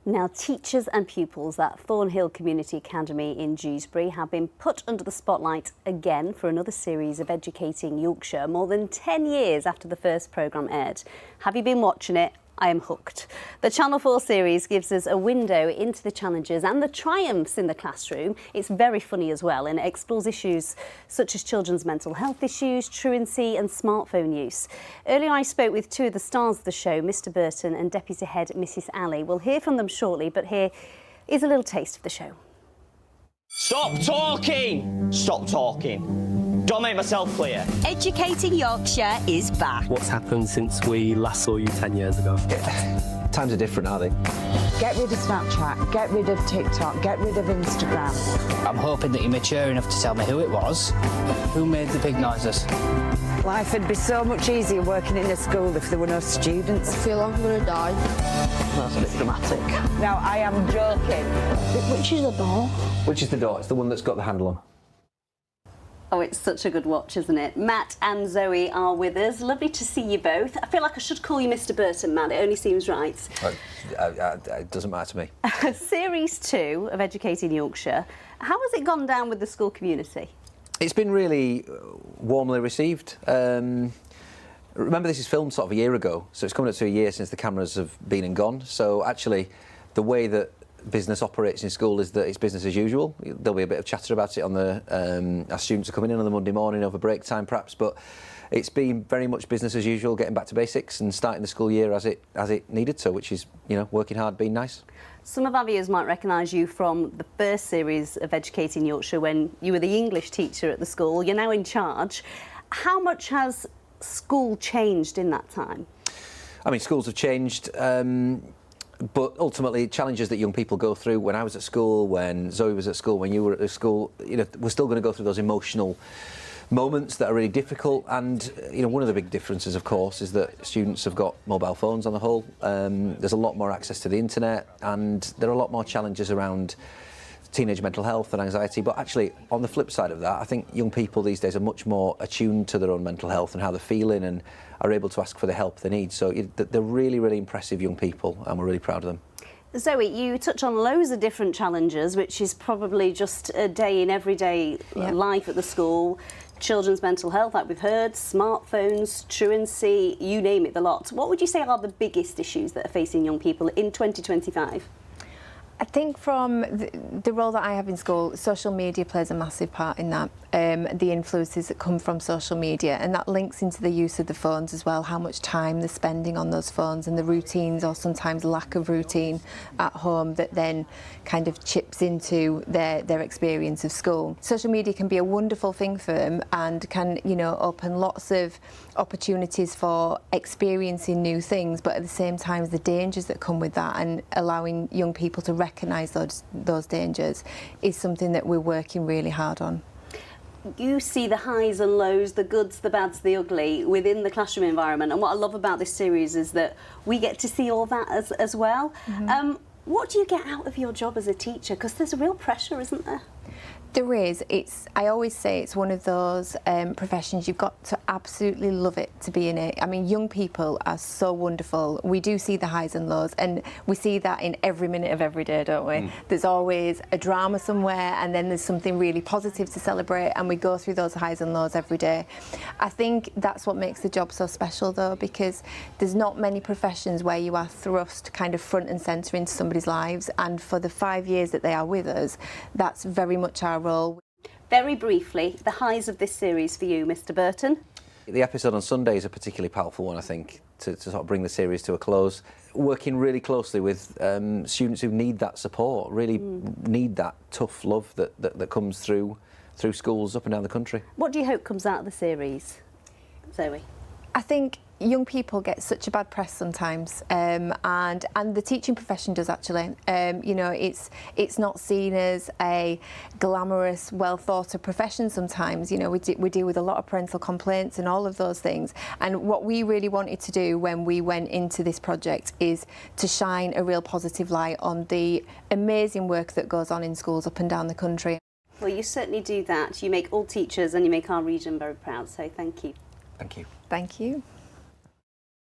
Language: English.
Now, teachers and pupils at Thornhill Community Academy in Dewsbury have been put under the spotlight again for another series of Educating Yorkshire, more than 10 years after the first programme aired. Have you been watching it? I am hooked. The Channel 4 series gives us a window into the challenges and the triumphs in the classroom. It's very funny as well, and it explores issues such as children's mental health issues, truancy and smartphone use. Earlier I spoke with two of the stars of the show, Mr Burton and Deputy Head Mrs Ali. We'll hear from them shortly, but here is a little taste of the show. Stop talking! Stop talking. Don't make myself clear. Educating Yorkshire is back. What's happened since we last saw you 10 years ago? Times are different, aren't they? Get rid of Snapchat, get rid of TikTok, get rid of Instagram. I'm hoping that you're mature enough to tell me who it was. Who made the big noises? Life would be so much easier working in a school if there were no students. I feel like I'm going to die. That's a bit dramatic. No, I am joking. Which is the door? Which is the door? It's the one that's got the handle on. Oh, it's such a good watch, isn't it? Matt and Zoe are with us. Lovely to see you both. I feel like I should call you Mr Burton, Matt. It only seems right. It doesn't matter to me. Series 2 of Educating Yorkshire. How has it gone down with the school community? It's been really warmly received. Remember, this is filmed sort of a year ago, so it's coming up to a year since the cameras have been and gone. So actually, the way that business operates in school is that it's business as usual. There'll be a bit of chatter about it on the our students are coming in on the Monday morning over break time perhaps, but it's been very much business as usual, getting back to basics and starting the school year as it needed to, which is, you know, working hard, being nice. Some of our viewers might recognise you from the first series of Educating Yorkshire when you were the English teacher at the school. You're now in charge. How much has school changed in that time? I mean, schools have changed. But ultimately, challenges that young people go through, when I was at school, when Zoe was at school, when you were at school, you know, we're still going to go through those emotional moments that are really difficult. And, you know, one of the big differences, of course, is that students have got mobile phones on the whole. There's a lot more access to the internet, and there are a lot more challenges around teenage mental health and anxiety. But actually, on the flip side of that, I think young people these days are much more attuned to their own mental health and how they're feeling, and are able to ask for the help they need. So they're really, really impressive young people, and we're really proud of them. Zoe, you touch on loads of different challenges, which is probably just a day in everyday life at the school. Children's mental health, like we've heard, smartphones, truancy, you name it, the lot. What would you say are the biggest issues that are facing young people in 2025? I think from the role that I have in school, social media plays a massive part in that. The influences that come from social media, and that links into the use of the phones as well, how much time they're spending on those phones and the routines or sometimes lack of routine at home that then kind of chips into their experience of school. Social media can be a wonderful thing for them and can, you know, open lots of opportunities for experiencing new things, but at the same time the dangers that come with that, and allowing young people to recognise those dangers is something that we're working really hard on. You see the highs and lows, the goods, the bads, the ugly within the classroom environment, and what I love about this series is that we get to see all that as well. Mm-hmm. What do you get out of your job as a teacher? Because there's a real pressure, isn't there? There is. I always say it's one of those professions you've got to absolutely love it to be in it. I mean, young people are so wonderful. We do see the highs and lows, and we see that in every minute of every day, don't we? There's always a drama somewhere, and then there's something really positive to celebrate, and we go through those highs and lows every day. I think that's what makes the job so special, though, because there's not many professions where you are thrust kind of front and centre into somebody's lives, and for the 5 years that they are with us, that's very much our role. Very briefly, the highs of this series for you, Mr Burton? The episode on Sunday is a particularly powerful one, I think, to sort of bring the series to a close. Working really closely with students who need that support, really need that tough love that comes through schools up and down the country. What do you hope comes out of the series, Zoe? I think young people get such a bad press sometimes, and the teaching profession does actually. You know, it's not seen as a glamorous, well thought of profession sometimes. You know, we deal with a lot of parental complaints and all of those things. And what we really wanted to do when we went into this project is to shine a real positive light on the amazing work that goes on in schools up and down the country. Well, you certainly do that. You make all teachers and you make our region very proud, so thank you. Thank you. Thank you.